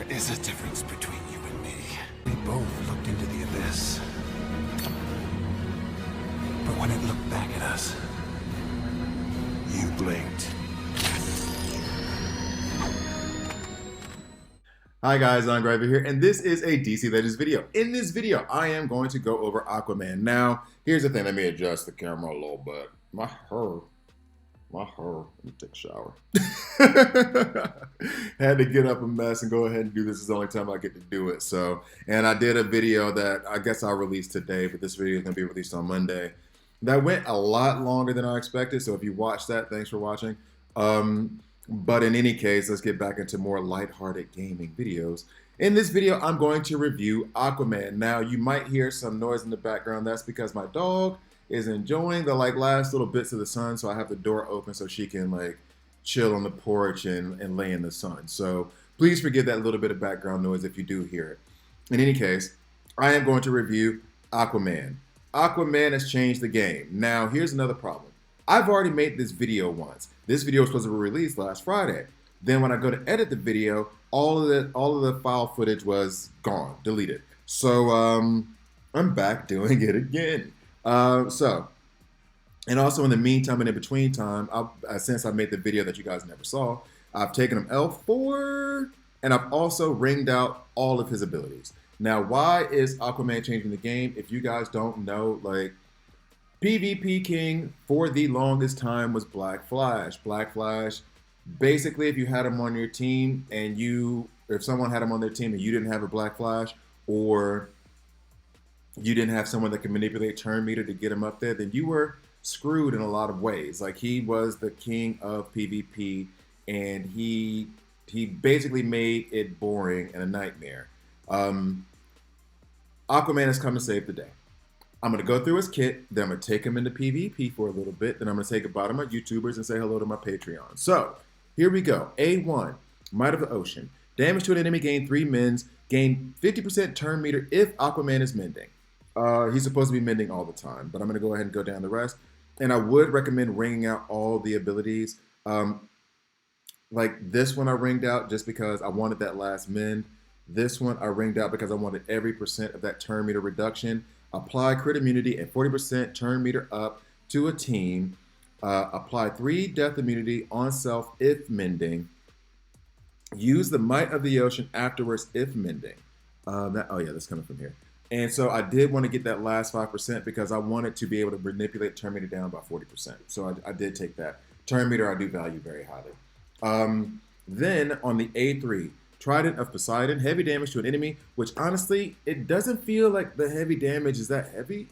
is a difference between you and me. We both looked into the abyss. But when it looked back at us, you blinked. Hi guys, Angreifer here, and this is a DC Legends video. In this video, I am going to go over Aquaman. Now, here's the thing. Let me adjust the camera a little bit. My hair. Let me take a shower. Had to get up a mess and go ahead and do this. This is the only time I get to do it. So, and I did a video that I guess I'll release today, but this video is going to be released on Monday. That went a lot longer than I expected. So if you watched that, thanks for watching. But in any case, let's get back into more lighthearted gaming videos. In this video, I'm going to review Aquaman. Now, you might hear some noise in the background. That's because my dog is enjoying the last little bits of the sun, so I have the door open so she can chill on the porch and lay in the sun. So please forgive that little bit of background noise if you do hear it. In any case, I am going to review Aquaman. Aquaman has changed the game. Now, here's another problem. I've already made this video once. This video was supposed to be released last Friday. Then when I go to edit the video, all of the file footage was gone, deleted. So I'm back doing it again. And also in the meantime and in between time, since I made the video that you guys never saw, I've taken him L4 and I've also ringed out all of his abilities. Now, why is Aquaman changing the game? If you guys don't know, PvP King for the longest time was Black Flash. Black Flash, basically, if you had him on your team and if someone had him on their team and you didn't have a Black Flash, or you didn't have someone that could manipulate turn meter to get him up there, then you were screwed in a lot of ways. He was the king of PvP, and he basically made it boring and a nightmare. Aquaman has come to save the day. I'm going to go through his kit, then I'm going to take him into PvP for a little bit, then I'm going to say goodbye to my YouTubers and say hello to my Patreon. So, here we go. A1, Might of the Ocean. Damage to an enemy, gain 3 mends, gain 50% turn meter if Aquaman is mending. He's supposed to be mending all the time, but I'm going to go ahead and go down the rest. And I would recommend ringing out all the abilities. Like this one I ringed out just because I wanted that last mend. This one I ringed out because I wanted every percent of that turn meter reduction. Apply crit immunity and 40% turn meter up to a team. Apply 3 death immunity on self if mending. Use the Might of the Ocean afterwards if mending. Oh yeah, that's coming from here. And so I did want to get that last 5% because I wanted to be able to manipulate turn meter down by 40%. So I did take that. Turn meter I do value very highly. Then on the A3, Trident of Poseidon, heavy damage to an enemy, which honestly, it doesn't feel like the heavy damage is that heavy.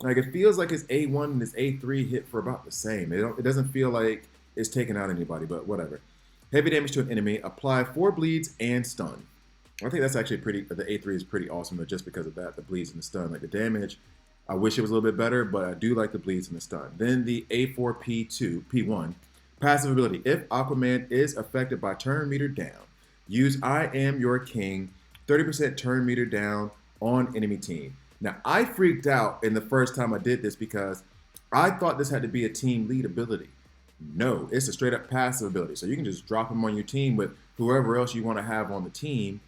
It feels like his A1 and his A3 hit for about the same. It doesn't feel like it's taking out anybody, but whatever. Heavy damage to an enemy, apply 4 bleeds and stun. I think that's actually the A3 is pretty awesome, but just because of that, the bleeds and the stun. The damage, I wish it was a little bit better, but I do like the bleeds and the stun. Then the A4P1, passive ability. If Aquaman is affected by turn meter down, use I Am Your King, 30% turn meter down on enemy team. Now, I freaked out in the first time I did this because I thought this had to be a team lead ability. No, it's a straight up passive ability. So you can just drop him on your team with whoever else you want to have on the team,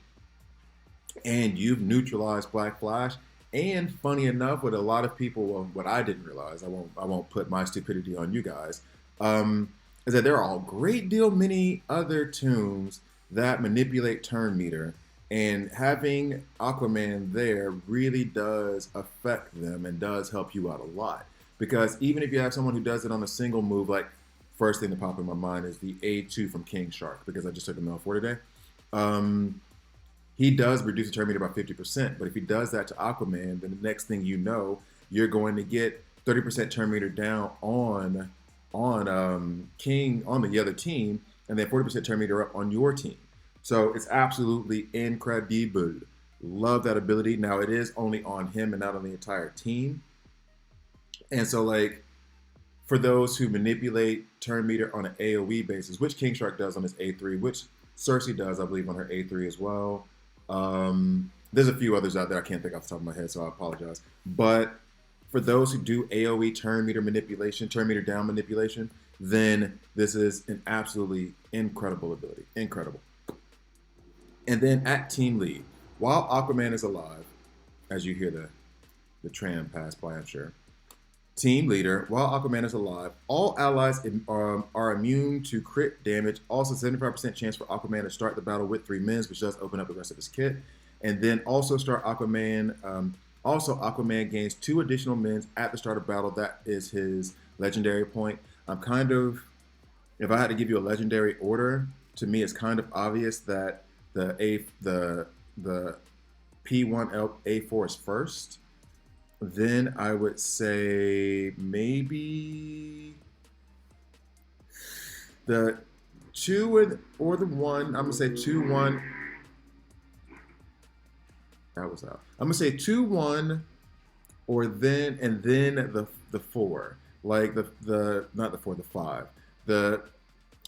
and you've neutralized Black Flash. And funny enough, what a lot of people, well, what I didn't realize, I won't put my stupidity on you guys, is that there are a great deal many other tombs that manipulate turn meter, and having Aquaman there really does affect them and does help you out a lot. Because even if you have someone who does it on a single move, first thing to pop in my mind is the A2 from King Shark, because I just took him L4 today. He does reduce the turn meter by 50%, but if he does that to Aquaman, then the next thing you know, you're going to get 30% turn meter down on King on the other team, and then 40% turn meter up on your team. So it's absolutely incredible. Love that ability. Now it is only on him and not on the entire team. And so for those who manipulate turn meter on an AoE basis, which King Shark does on his A3, which Cersei does, I believe, on her A3 as well. There's a few others out there I can't think off the top of my head, so I apologize. But for those who do AoE turn meter manipulation, turn meter down manipulation, then this is an absolutely incredible ability. Incredible. And then at team lead, while Aquaman is alive, as you hear the tram pass by, I'm sure. Team leader, while Aquaman is alive, all allies are immune to crit damage. Also, 75% chance for Aquaman to start the battle with 3 mins, which does open up the rest of his kit. And then also start Aquaman. Also, Aquaman gains 2 additional mins at the start of battle. That is his legendary point. I'm kind of, if I had to give you a legendary order, to me it's kind of obvious that the P1 A4 is first. Then I would say maybe the 2 or the 1. I'm gonna say 2-1. That was out. I'm gonna say 2-1, or then the 4. Like the not the 4, the 5. The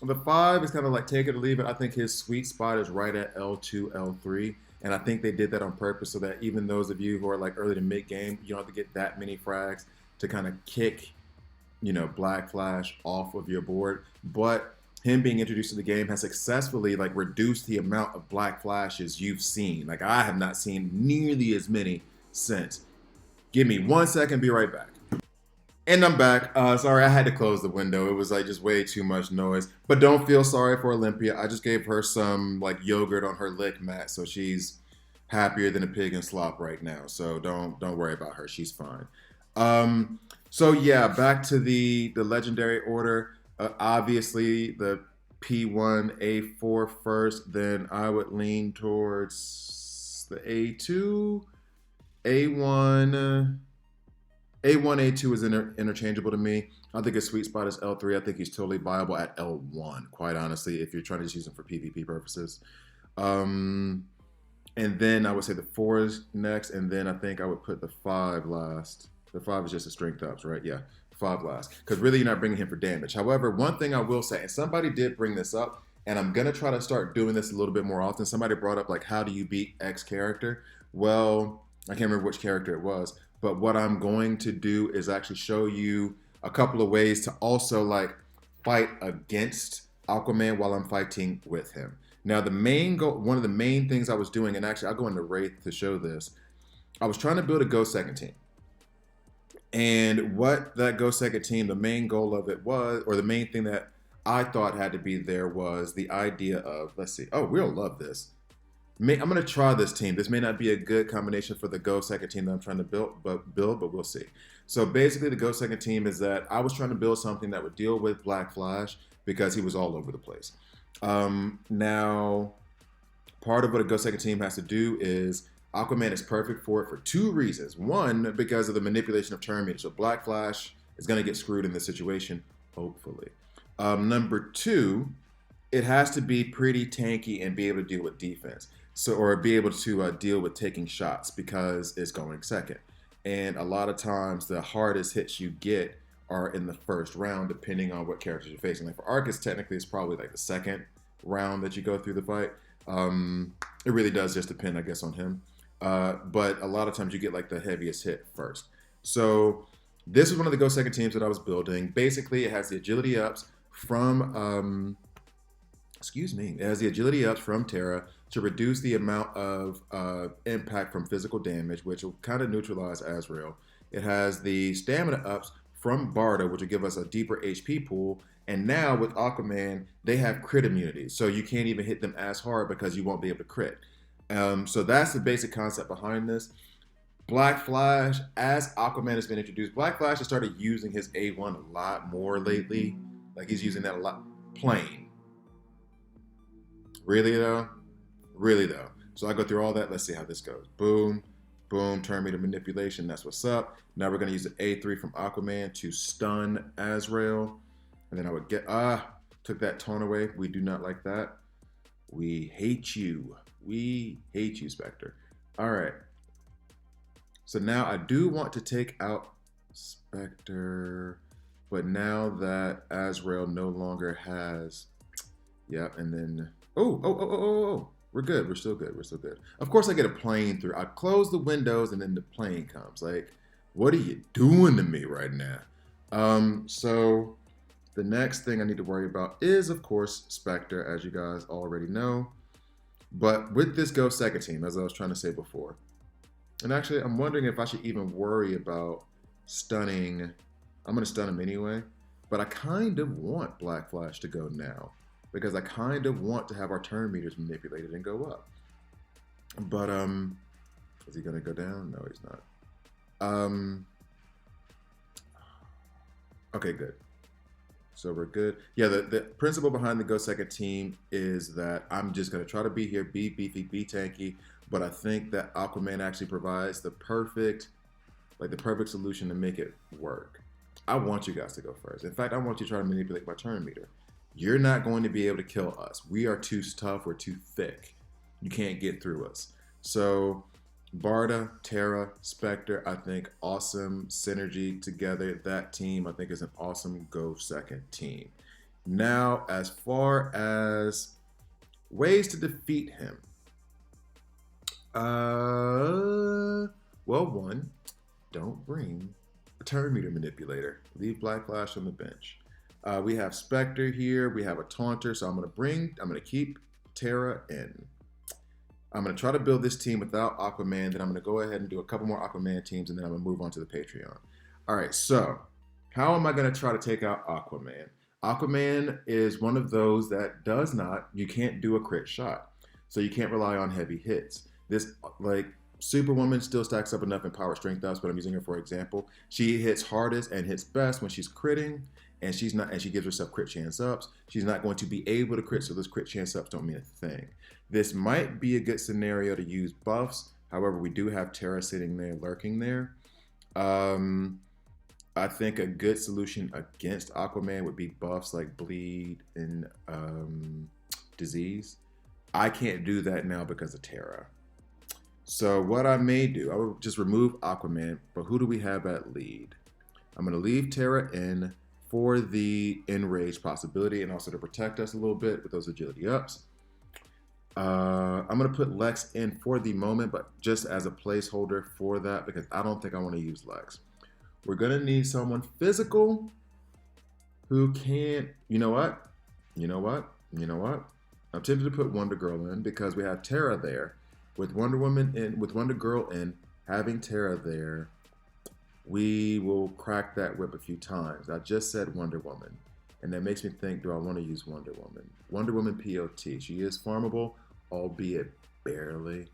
5 is kind of like take it or leave it. I think his sweet spot is right at L2, L3. And I think they did that on purpose so that even those of you who are like early to mid game, you don't have to get that many frags to kind of kick, Black Flash off of your board. But him being introduced to the game has successfully like reduced the amount of Black Flashes you've seen. Like I have not seen nearly as many since. Give me 1 second, be right back. And I'm back. Sorry, I had to close the window. It was like just way too much noise. But don't feel sorry for Olympia. I just gave her some like yogurt on her lick mat, so she's happier than a pig in slop right now. So don't worry about her. She's fine. So yeah, back to the legendary order. Obviously, the P1 A4 first. Then I would lean towards the A2, A1. A1, A2 is interchangeable to me. I think his sweet spot is L3. I think he's totally viable at L1, quite honestly, if you're trying to just use him for PvP purposes. And then I would say the 4 is next, and then I think I would put the 5 last. The 5 is just a strength ups, right? Yeah, 5 last. Because really you're not bringing him for damage. However, one thing I will say, and somebody did bring this up, and I'm going to try to start doing this a little bit more often. Somebody brought up, like, how do you beat X character? Well, I can't remember which character it was. But what I'm going to do is actually show you a couple of ways to also like fight against Aquaman while I'm fighting with him. Now, the main goal, one of the main things I was doing, and actually I'll go into Wraith to show this, I was trying to build a Go Second team. And what that Go Second team, the main goal of it was, or the main thing that I thought had to be there was the idea of, let's see, oh, we'll love this. I'm going to try this team. This may not be a good combination for the Go Second team that I'm trying to build, but we'll see. So basically the Go Second team is that I was trying to build something that would deal with Black Flash because he was all over the place. Now, part of what a Go Second team has to do is Aquaman is perfect for it for 2 reasons. One, because of the manipulation of turn meter. So Black Flash is going to get screwed in this situation, hopefully. Number 2, it has to be pretty tanky and be able to deal with defense. Or be able to deal with taking shots because it's going second. And a lot of times the hardest hits you get are in the first round, depending on what characters you're facing. Like for Arkham, technically it's probably like the second round that you go through the fight. It really does just depend, I guess, on him. But a lot of times you get like the heaviest hit first. So this is one of the Go Second teams that I was building. Basically, it has the agility ups from, it has the agility ups from Terra to reduce the amount of impact from physical damage, which will kind of neutralize Azrael. It has the stamina ups from Barda, which will give us a deeper HP pool. And now with Aquaman, they have crit immunity. So you can't even hit them as hard because you won't be able to crit. So that's the basic concept behind this. Black Flash, as Aquaman has been introduced, Black Flash has started using his A1 a lot more lately. Like he's using that a lot. Plain. Really though? Really though. So I go through all that. Let's see how this goes. Boom, boom, turn meter manipulation. That's what's up. Now we're going to use the A3 from Aquaman to stun Azrael. And then I would get, took that tone away. We do not like that. We hate you. We hate you, Spectre. All right. So now I do want to take out Spectre. But now that Azrael no longer has, and then, we're good. We're still good. We're still good. Of course, I get a plane through. I close the windows and then the plane comes. Like, what are you doing to me right now? So the next thing I need to worry about is, of course, Spectre, as you guys already know. But with this go second team, as I was trying to say before, and actually I'm wondering if I should even worry about stunning. I'm going to stun him anyway, but I kind of want Black Flash to go now because I kind of want to have our turn meters manipulated and go up. But is he going to go down? No, he's not. Okay, good. So we're good. Yeah, the principle behind the go second team is that I'm just going to try to be here, be beefy, be tanky, but I think that Aquaman actually provides the perfect solution to make it work. I want you guys to go first. In fact, I want you to try to manipulate my turn meter. You're not going to be able to kill us. We are too tough. We're too thick. You can't get through us. So Barda, Terra, Spectre, I think awesome synergy together. That team, I think, is an awesome go second team. Now, as far as ways to defeat him, well, one, don't bring a turn meter manipulator. Leave Black Flash on the bench. We have Spectre here. We have a Taunter, so I'm gonna keep Terra in. I'm going to try to build this team without Aquaman. Then I'm going to go ahead and do a couple more Aquaman teams, and then I'm going to move on to the Patreon. All right, so how am I going to try to take out Aquaman? Aquaman is one of those that you can't do a crit shot. So you can't rely on heavy hits. This, like, Superwoman still stacks up enough in power strength ups, but I'm using her for example. She hits hardest and hits best when she's critting, and she gives herself crit chance ups. She's not going to be able to crit, so those crit chance ups don't mean a thing. This might be a good scenario to use buffs. However, we do have Terra sitting there, lurking there. I think a good solution against Aquaman would be buffs like bleed and disease. I can't do that now because of Terra. So what I may do, I will just remove Aquaman, but who do we have at lead? I'm going to leave Terra in for the enrage possibility and also to protect us a little bit with those agility ups. I'm going to put Lex in for the moment, but just as a placeholder for that because I don't think I want to use Lex. We're going to need someone physical who can, you know what? I'm tempted to put Wonder Girl in because we have Terra there. With Wonder Girl in, having Terra there, we will crack that whip a few times. I just said Wonder Woman, and that makes me think, do I want to use Wonder Woman? Wonder Woman POT. She is farmable, albeit barely.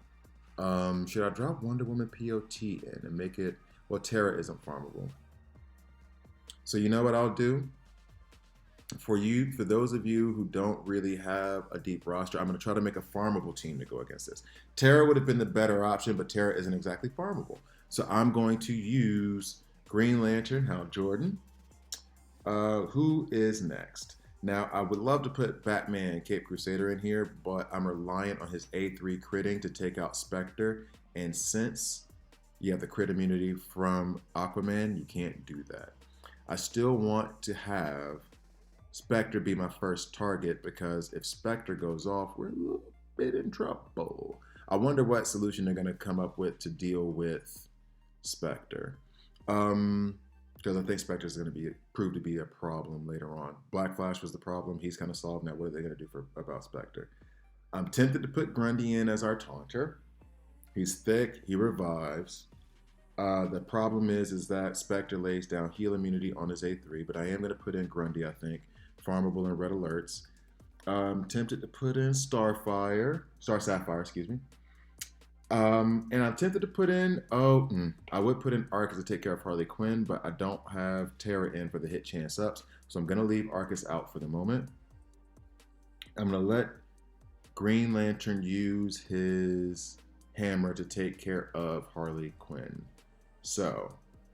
Should I drop Wonder Woman POT in and make it, well, Terra isn't farmable. So you know what I'll do? For those of you who don't really have a deep roster, I'm going to try to make a farmable team to go against this. Terra would have been the better option, but Terra isn't exactly farmable. So I'm going to use Green Lantern, Hal Jordan. Who is next? Now, I would love to put Batman Cape Crusader in here, but I'm reliant on his A3 critting to take out Spectre. And since you have the crit immunity from Aquaman, you can't do that. I still want to have Spectre be my first target because if Spectre goes off, we're a little bit in trouble. I wonder what solution they're going to come up with to deal with Spectre. Because I think Spectre is going to prove to be a problem later on. Black Flash was the problem. He's kind of solved. Now, what are they going to do about Spectre? I'm tempted to put Grundy in as our taunter. He's thick. He revives. The problem is that Spectre lays down heal immunity on his A3, but I am going to put in Grundy, I think. Farmable and red alerts. I'm tempted to put in Star Sapphire, excuse me. And I'm tempted to put in, I would put in Arcus to take care of Harley Quinn, but I don't have Terra in for the hit chance ups. So I'm going to leave Arcus out for the moment. I'm going to let Green Lantern use his hammer to take care of Harley Quinn. So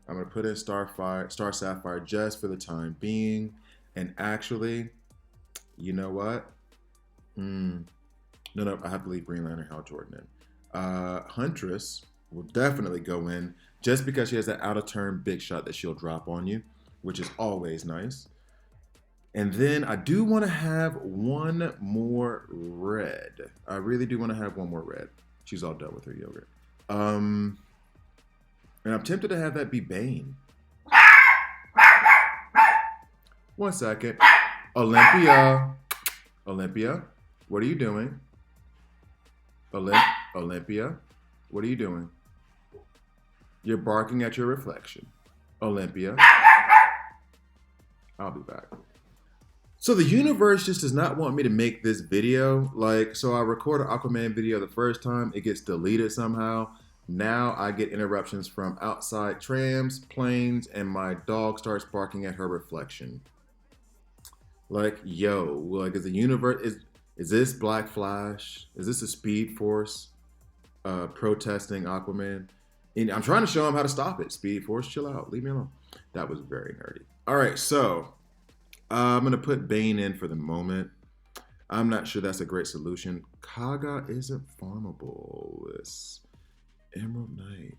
I'm going to put in Star Sapphire just for the time being. And actually, you know what? No, I have to leave Green Lantern Hal Jordan in. Huntress will definitely go in just because she has that out of turn big shot that she'll drop on you, which is always nice. And then I do want to have one more red. I really do want to have one more red. She's all done with her yogurt. And I'm tempted to have that be Bane. 1 second. Olympia, what are you doing? Olympia, what are you doing? You're barking at your reflection. Olympia. I'll be back. So the universe just does not want me to make this video. So I record an Aquaman video the first time, it gets deleted somehow. Now I get interruptions from outside trams, planes, and my dog starts barking at her reflection. Is the universe, is this Black Flash? Is this a Speed Force protesting Aquaman? And I'm trying to show him how to stop it. Speed Force, chill out. Leave me alone. That was very nerdy. All right, so I'm going to put Bane in for the moment. I'm not sure that's a great solution. Kaga isn't farmable. It's Emerald Knight.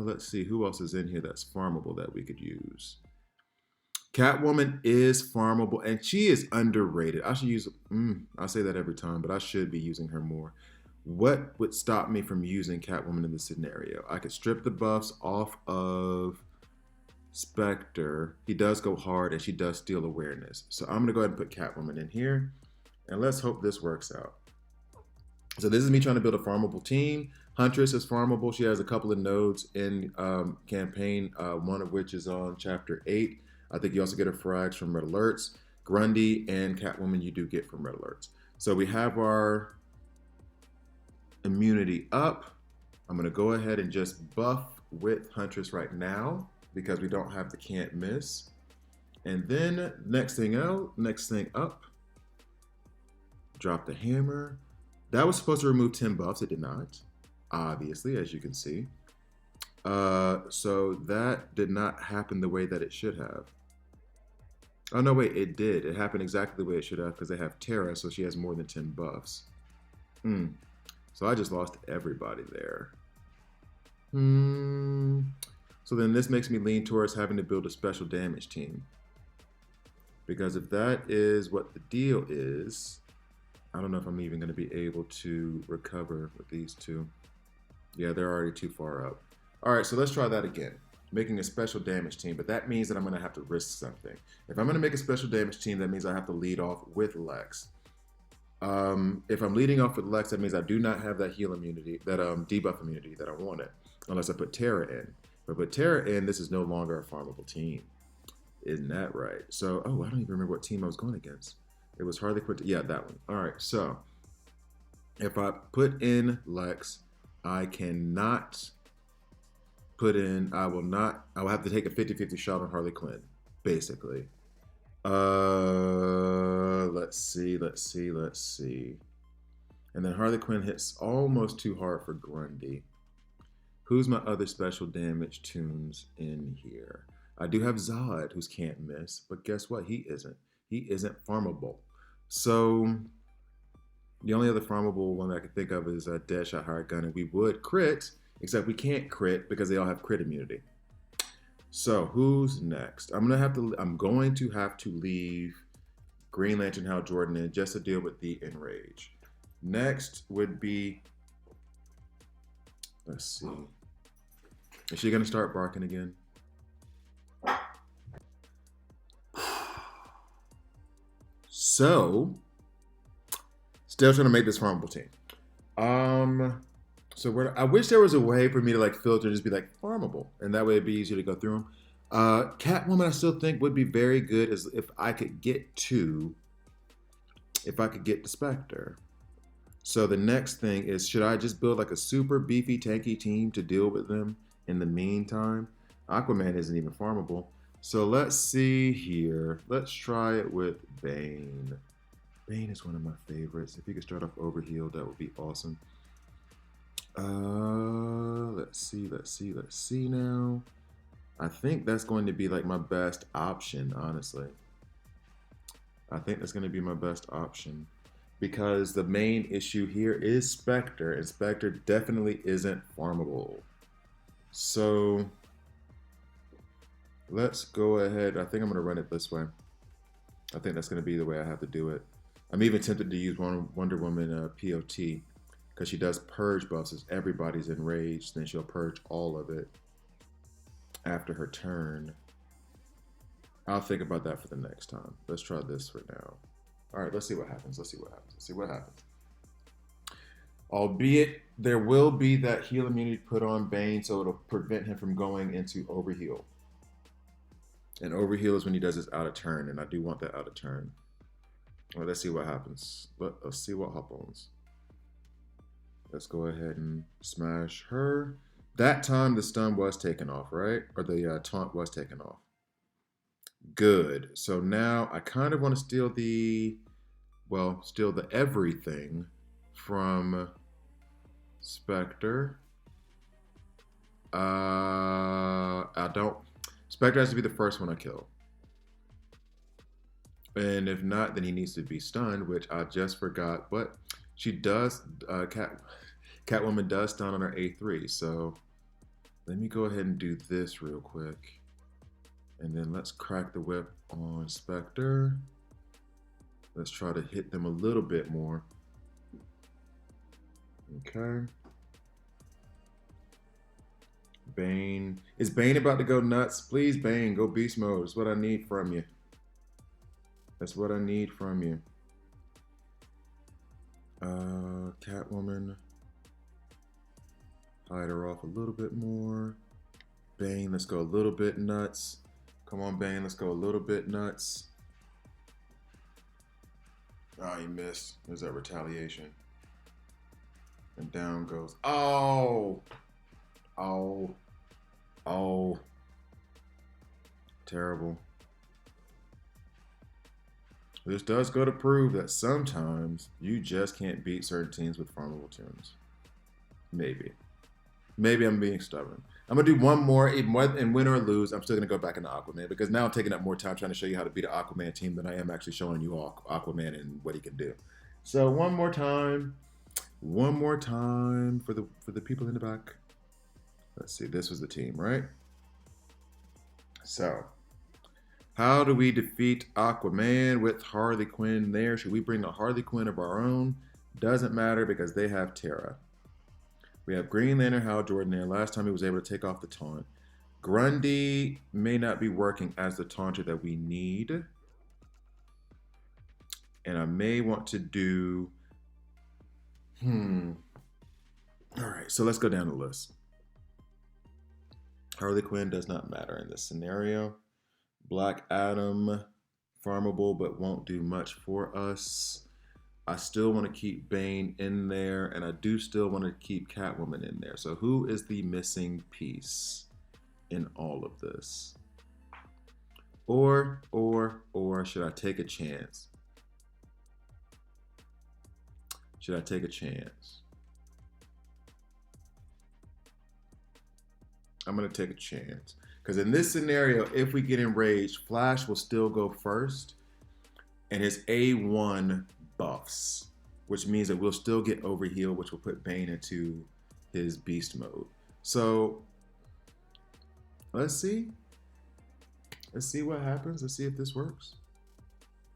Let's see. Who else is in here that's farmable that we could use? Catwoman is farmable, and she is underrated. I should use, I say that every time, but I should be using her more. What would stop me from using Catwoman in this scenario? I could strip the buffs off of Spectre. He does go hard, and she does steal awareness. So I'm going to go ahead and put Catwoman in here, and let's hope this works out. So this is me trying to build a farmable team. Huntress is farmable. She has a couple of nodes in campaign, one of which is on Chapter 8. I think you also get her frags from Red Alerts. Grundy and Catwoman you do get from Red Alerts. So we have our immunity up. I'm going to go ahead and just buff with Huntress right now because we don't have the can't miss. And then next thing up, drop the hammer. That was supposed to remove 10 buffs. It did not, obviously, as you can see. So that did not happen the way that it should have. Oh, no, wait, it did. It happened exactly the way it should have because they have Terra, so she has more than 10 buffs. So I just lost everybody there. So then this makes me lean towards having to build a special damage team. Because if that is what the deal is, I don't know if I'm even going to be able to recover with these two. Yeah, they're already too far up. All right, so let's try that again. Making a special damage team, but that means that I'm going to have to risk something. If I'm going to make a special damage team, that means I have to lead off with Lex. If I'm leading off with Lex, that means I do not have that heal immunity, that debuff immunity that I wanted, unless I put Terra in. If I put Terra in, this is no longer a farmable team. Isn't that right? So, I don't even remember what team I was going against. It was Harley Quinn. Yeah, that one. All right, so if I put in Lex, I cannot put in, I will have to take a 50-50 shot on Harley Quinn, basically. Let's see. And then Harley Quinn hits almost too hard for Grundy. Who's my other special damage tunes in here? I do have Zod, who's can't miss, but guess what? He isn't. He isn't farmable. So the only other farmable one that I can think of is a Deadshot Hired Gun, and we would crit, except we can't crit because they all have crit immunity. So who's next? I'm going to have to leave Green Lantern Hal Jordan in just to deal with the Enrage. Next would be, let's see. Is she going to start barking again? So, still trying to make this farmable team. So I wish there was a way for me to filter and just be farmable, and that way it'd be easier to go through them. Catwoman, I still think would be very good as if I could get to Spectre. So the next thing is, should I just build a super beefy tanky team to deal with them in the meantime? Aquaman isn't even farmable. So let's see here. Let's try it with Bane. Bane is one of my favorites. If you could start off overhealed, that would be awesome. Let's see now. I think that's going to be my best option, honestly. I think that's going to be my best option because the main issue here is Spectre, and Spectre definitely isn't farmable. So let's go ahead. I think I'm going to run it this way. I think that's going to be the way I have to do it. I'm even tempted to use Wonder Woman POT because she does purge buffs. As everybody's enraged, then she'll purge all of it after her turn. I'll think about that for the next time. Let's try this for now. All right, let's see what happens. Albeit there will be that heal immunity put on Bane, so it'll prevent him from going into overheal. And overheal is when he does his out of turn, and I do want that out of turn. Well, let's see what happens. Let's see what happens. Let's go ahead and smash her. That time the stun was taken off, right? Or the taunt was taken off. Good. So now I kind of want to steal the, well, steal the everything from Spectre. I don't. Spectre has to be the first one I kill. And if not, then he needs to be stunned, which I just forgot. But she does, Catwoman does stun on her A3. So let me go ahead and do this real quick. And then let's crack the whip on Spectre. Let's try to hit them a little bit more. Okay. Bane. Is Bane about to go nuts? Please, Bane, go beast mode. That's what I need from you. That's what I need from you. Catwoman. Hide her off a little bit more. Bane, let's go a little bit nuts. Come on, Bane, let's go a little bit nuts. Oh, he missed. There's that retaliation. And down goes. Oh! Oh. Oh. Terrible. This does go to prove that sometimes you just can't beat certain teams with farmable tunes. Maybe. Maybe I'm being stubborn. I'm going to do one more, and win or lose, I'm still going to go back into Aquaman, because now I'm taking up more time trying to show you how to beat an Aquaman team than I am actually showing you Aquaman and what he can do. So one more time for the people in the back. Let's see, this was the team, right? So, how do we defeat Aquaman with Harley Quinn there? Should we bring a Harley Quinn of our own? Doesn't matter because they have Tara. We have Green Lantern Hal Jordan there. Last time he was able to take off the taunt. Grundy may not be working as the taunter that we need. And I may want to do... All right, so let's go down the list. Harley Quinn does not matter in this scenario. Black Adam, farmable, but won't do much for us. I still want to keep Bane in there, and I do still want to keep Catwoman in there. So who is the missing piece in all of this? Or should I take a chance? Should I take a chance? I'm going to take a chance. Because in this scenario, if we get enraged, Flash will still go first. And his A1 buffs, which means that we'll still get overheal, which will put Bane into his beast mode. So let's see. Let's see what happens. Let's see if this works.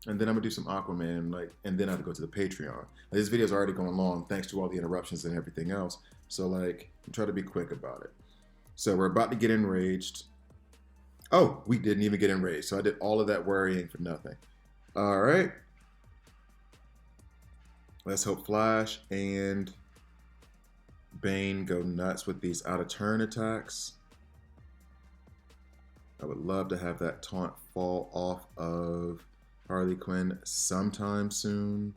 And then I'm gonna do some Aquaman, and then I have to go to the Patreon. This video is already going long thanks to all the interruptions and everything else. So I'm trying to be quick about it. So we're about to get enraged. Oh, we didn't even get enraged. So I did all of that worrying for nothing. All right. Let's hope Flash and Bane go nuts with these out of turn attacks. I would love to have that taunt fall off of Harley Quinn sometime soon.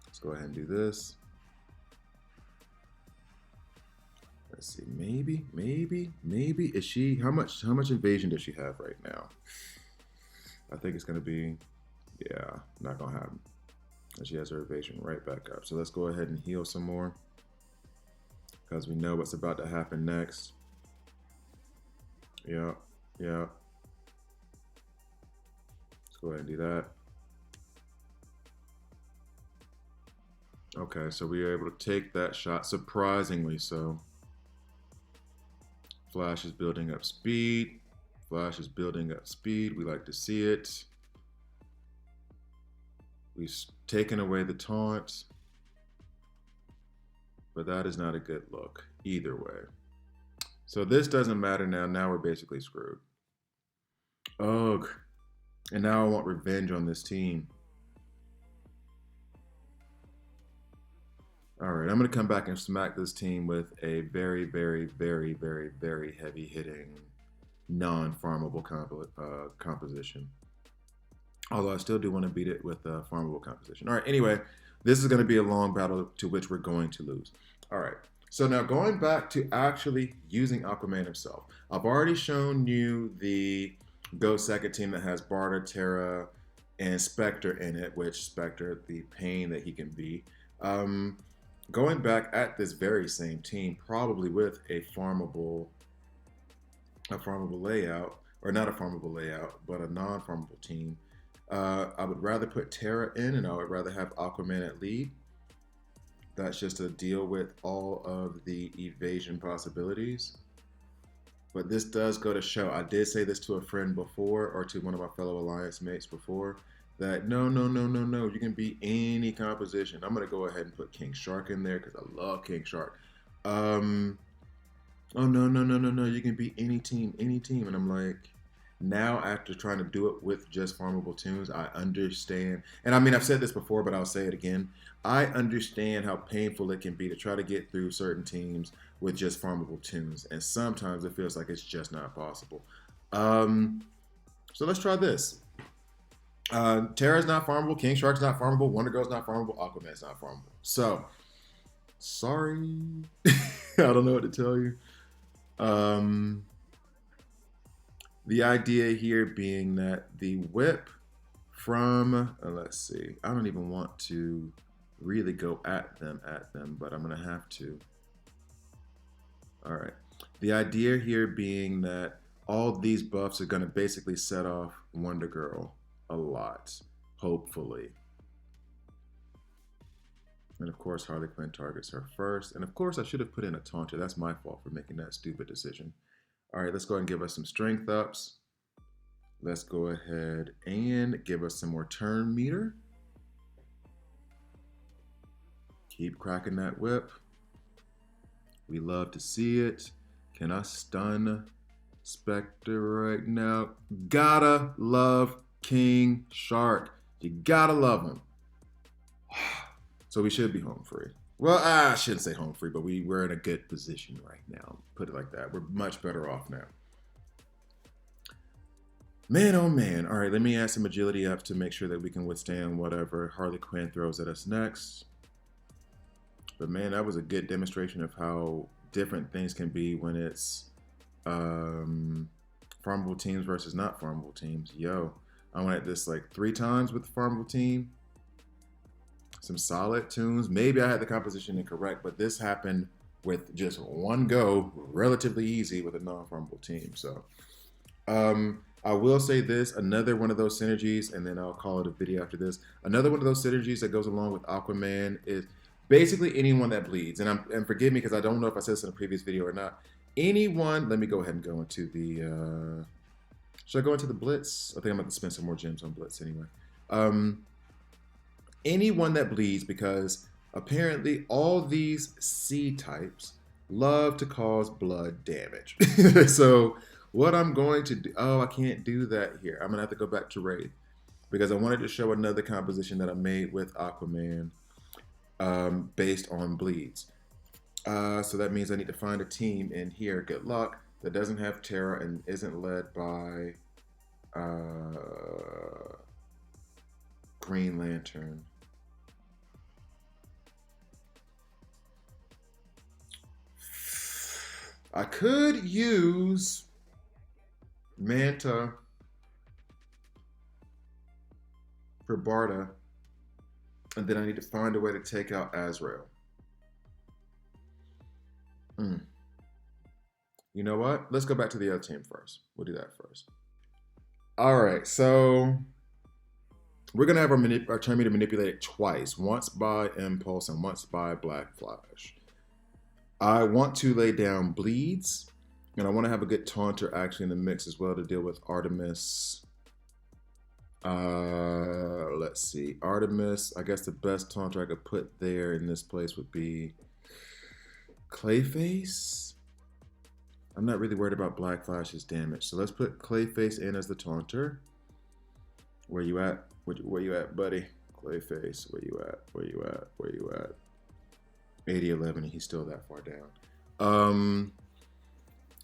Let's go ahead and do this. Let's see, maybe is she, how much invasion does she have right now? I think it's gonna be, yeah, not gonna happen. And she has her evasion right back up. So let's go ahead and heal some more, because we know what's about to happen next. Yeah. Let's go ahead and do that. Okay, so we were able to take that shot, surprisingly so. Flash is building up speed. We like to see it. We've taken away the taunt, but that is not a good look either way. So this doesn't matter now. Now we're basically screwed. Ugh. And now I want revenge on this team. All right, I'm going to come back and smack this team with a very, very, very, very, very heavy hitting, non-farmable composition. Although I still do want to beat it with a farmable composition. All right, anyway, this is going to be a long battle to which we're going to lose. All right, so now going back to actually using Aquaman himself. I've already shown you the Go second team that has Barda, Terra, and Spectre in it, which Spectre, the pain that he can be. Going back at this very same team, probably with a farmable layout, or not a farmable layout, but a non-farmable team. I would rather put Terra in, and I would rather have Aquaman at lead. That's just to deal with all of the evasion possibilities. But this does go to show, I did say this to a friend before, or to one of my fellow Alliance mates before, that no, you can be any composition. I'm going to go ahead and put King Shark in there because I love King Shark. Oh, no, you can be any team. And I'm like, now after trying to do it with just farmable tunes, I understand. And I mean, I've said this before, but I'll say it again. I understand how painful it can be to try to get through certain teams with just farmable tunes. And sometimes it feels like it's just not possible. So let's try this. Terra's not farmable, King Shark's not farmable, Wonder Girl's not farmable, Aquaman's not farmable. So, sorry. I don't know what to tell you. The idea here being that the whip from, let's see, I don't even want to really go at them, but I'm going to have to. All right. The idea here being that all these buffs are going to basically set off Wonder Girl a lot, hopefully. And of course, Harley Quinn targets her first. And of course, I should have put in a taunter. That's my fault for making that stupid decision. All right, let's go ahead and give us some strength ups. Let's go ahead and give us some more turn meter. Keep cracking that whip. We love to see it. Can I stun Spectre right now? Gotta love King Shark. You gotta love him. So we should be home free. Well, I shouldn't say home free, but we're in a good position right now. Put it like that. We're much better off now. Man, oh man. All right, let me add some agility up to make sure that we can withstand whatever Harley Quinn throws at us next. But man, that was a good demonstration of how different things can be when it's farmable teams versus not farmable teams. Yo, I went at this like 3 times with the farmable team. Some solid tunes. Maybe I had the composition incorrect, but this happened with just one go, relatively easy with a non-farmable team. So I will say this, another one of those synergies, and then I'll call it a video after this. Another one of those synergies that goes along with Aquaman is basically anyone that bleeds. And forgive me because I don't know if I said this in a previous video or not. Anyone, let me go ahead and go into the, should I go into the Blitz? I think I'm going to spend some more gems on Blitz anyway. Anyone that bleeds, because apparently all these C types love to cause blood damage. So what I'm going to do, oh, I can't do that here. I'm going to have to go back to Wraith because I wanted to show another composition that I made with Aquaman based on bleeds. So that means I need to find a team in here, good luck, that doesn't have Terra and isn't led by Green Lantern. I could use Manta for Barda, and then I need to find a way to take out Azrael. You know what? Let's go back to the other team first. We'll do that first. All right, so we're going to have our turn meter manipulated twice, once by Impulse and once by Black Flash. I want to lay down bleeds, and I want to have a good taunter actually in the mix as well to deal with Artemis. Let's see. Artemis, I guess the best taunter I could put there in this place would be Clayface. I'm not really worried about Black Flash's damage, so let's put Clayface in as the taunter. Where you at? Where you at, buddy? Clayface, where you at? Where you at? Where you at? 80-11, and he's still that far down.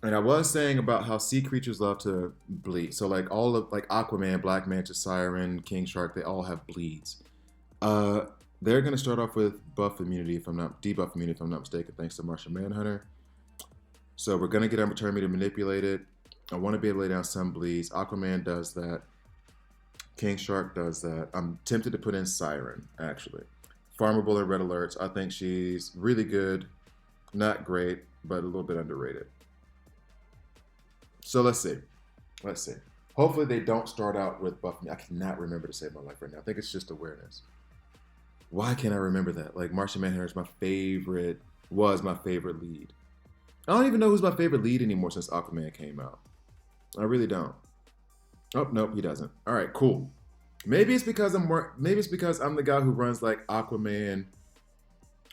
And I was saying about how sea creatures love to bleed. So like all of like Aquaman, Black Manta, Siren, King Shark, they all have bleeds. Uh, they're gonna start off with buff immunity, if I'm not debuff immunity, if I'm not mistaken, thanks to Martian Manhunter. So we're gonna get our turn meter manipulated. I want to be able to lay down some bleeds. Aquaman does that. King Shark does that. I'm tempted to put in Siren, actually. Farmable and Red Alerts. I think she's really good. Not great, but a little bit underrated. So let's see. Let's see. Hopefully they don't start out with buff me. I cannot remember to save my life right now. I think it's just awareness. Why can't I remember that? Like Martian Manhunter is my favorite, was my favorite lead. I don't even know who's my favorite lead anymore since Aquaman came out. I really don't. Oh, nope, he doesn't. All right, cool. Maybe it's because I'm the guy who runs like Aquaman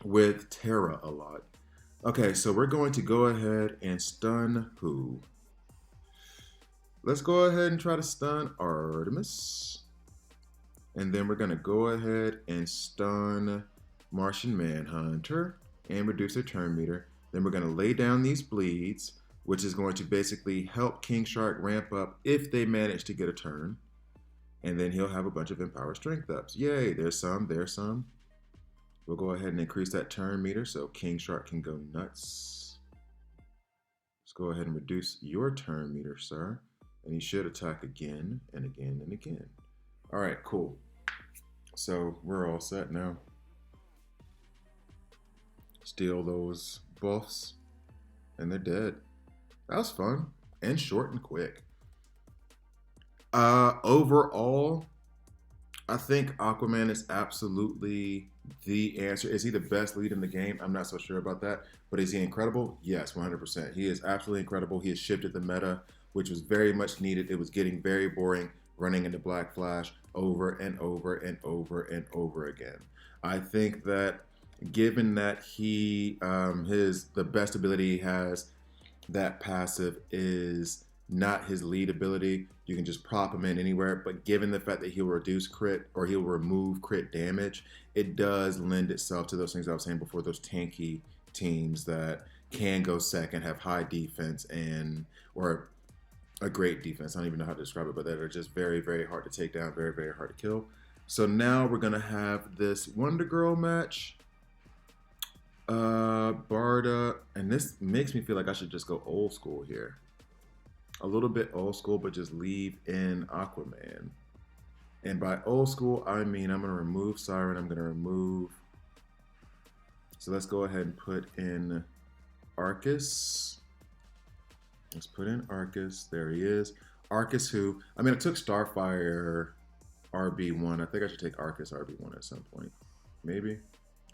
with Terra a lot. Okay, so we're going to go ahead and stun who? Let's go ahead and try to stun Artemis. And then we're going to go ahead and stun Martian Manhunter and reduce their turn meter. Then we're going to lay down these bleeds, which is going to basically help King Shark ramp up if they manage to get a turn. And then he'll have a bunch of Empower Strength ups. Yay, there's some, there's some. We'll go ahead and increase that turn meter so King Shark can go nuts. Let's go ahead and reduce your turn meter, sir. And he should attack again and again and again. All right, cool. So we're all set now. Steal those buffs, and they're dead. That was fun and short and quick. Overall, I think Aquaman is absolutely the answer. Is he the best lead in the game? I'm not so sure about that. But is he incredible? Yes, 100%. He is absolutely incredible. He has shifted the meta, which was very much needed. It was getting very boring running into Black Flash over and over and over and over again. I think that given that he, the best ability he has, that passive is not his lead ability. You can just prop him in anywhere, but given the fact that he'll reduce crit or he'll remove crit damage, it does lend itself to those things I was saying before, those tanky teams that can go second, have high defense or a great defense. I don't even know how to describe it, but that are just very, very hard to take down, very, very hard to kill. So now we're gonna have this Wonder Girl match. Barda, and this makes me feel like I should just go old school here. A little bit old school, but just leave in Aquaman. And by old school, I mean I'm gonna remove Siren, I'm gonna remove. So let's go ahead and put in Arcus. Let's put in Arcus. There he is. Arcus who, I mean, I took Starfire RB1. I think I should take Arcus RB1 at some point. Maybe.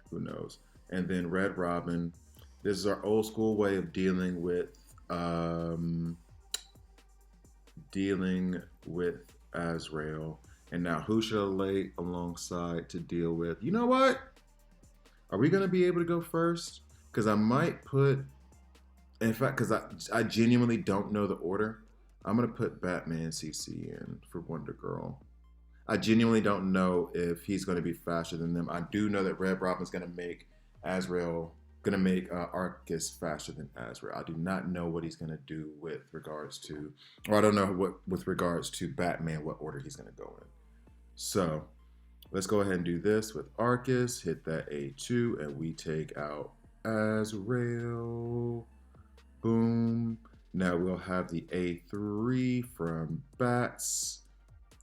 Who knows? And then Red Robin. This is our old school way of dealing with Azrael. And now who should I lay alongside to deal with? You know what? Are we going to be able to go first? Because I might put, in fact, because I genuinely don't know the order. I'm going to put Batman CC in for Wonder Girl. I genuinely don't know if he's going to be faster than them. I do know that Red Robin's going to make Arcus faster than Azrael. I do not know what he's going to do with regards to, or I don't know what with regards to Batman, what order he's going to go in. So let's go ahead and do this with Arcus. Hit that A2, and we take out Azrael. Boom. Now we'll have the A3 from Bats,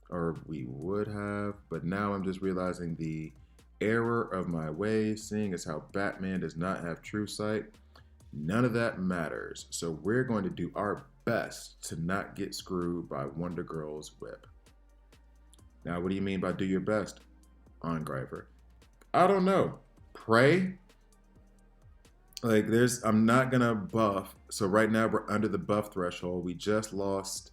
or we would have, but now I'm just realizing the error of my ways, seeing as how Batman does not have true sight. None of that matters. So we're going to do our best to not get screwed by Wonder Girl's whip. Now, what do you mean by do your best, Angreifer? I don't know. Pray? Like, I'm not gonna buff. So right now we're under the buff threshold. We just lost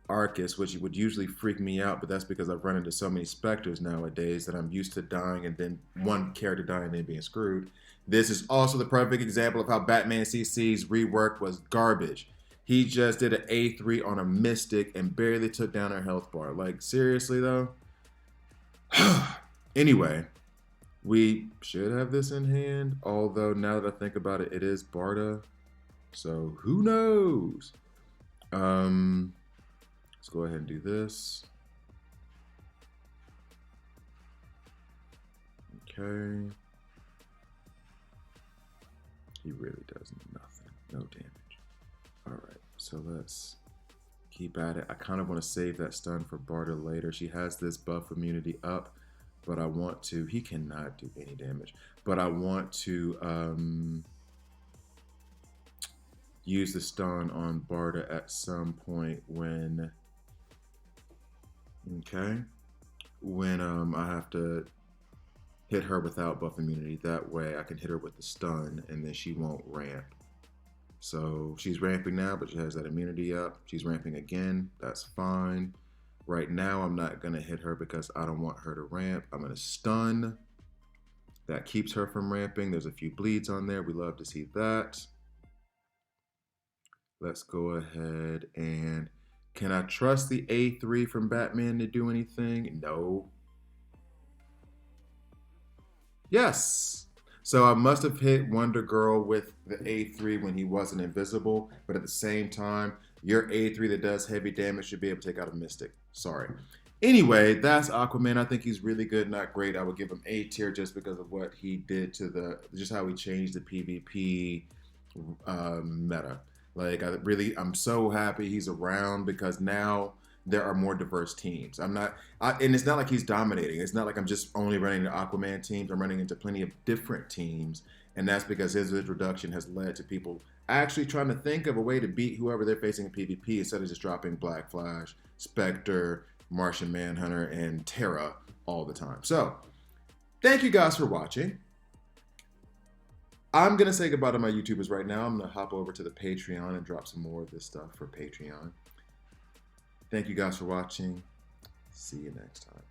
Arcus, which would usually freak me out, but that's because I've run into so many Spectres nowadays that I'm used to dying and then one character dying and then being screwed. This is also the perfect example of how Batman CC's rework was garbage. He just did an A3 on a Mystic and barely took down her health bar. Like, seriously though? Anyway, We should have this in hand, although now that I think about it, it is Barda. So who knows? Let's go ahead and do this. Okay. He really does nothing. No damage. Alright, so let's keep at it. I kind of want to save that stun for Barda later. She has this buff immunity up, but I want to... He cannot do any damage. But I want to use the stun on Barda at some point when... Okay. When I have to hit her without buff immunity. That way I can hit her with the stun and then she won't ramp. So she's ramping now, but she has that immunity up. She's ramping again. That's fine. Right now I'm not going to hit her because I don't want her to ramp. I'm going to stun. That keeps her from ramping. There's a few bleeds on there. We love to see that. Let's go ahead and... Can I trust the A3 from Batman to do anything? No. Yes. So I must have hit Wonder Girl with the A3 when he wasn't invisible, but at the same time, your A3 that does heavy damage should be able to take out a Mystic. Sorry. Anyway, that's Aquaman. I think he's really good, not great. I would give him A tier just because of what he did to just how he changed the PvP meta. Like, I'm so happy he's around because now there are more diverse teams. And it's not like he's dominating. It's not like I'm just only running the Aquaman teams. I'm running into plenty of different teams. And that's because his introduction has led to people actually trying to think of a way to beat whoever they're facing in PvP instead of just dropping Black Flash, Spectre, Martian Manhunter, and Terra all the time. So, thank you guys for watching. I'm going to say goodbye to my YouTubers right now. I'm going to hop over to the Patreon and drop some more of this stuff for Patreon. Thank you guys for watching. See you next time.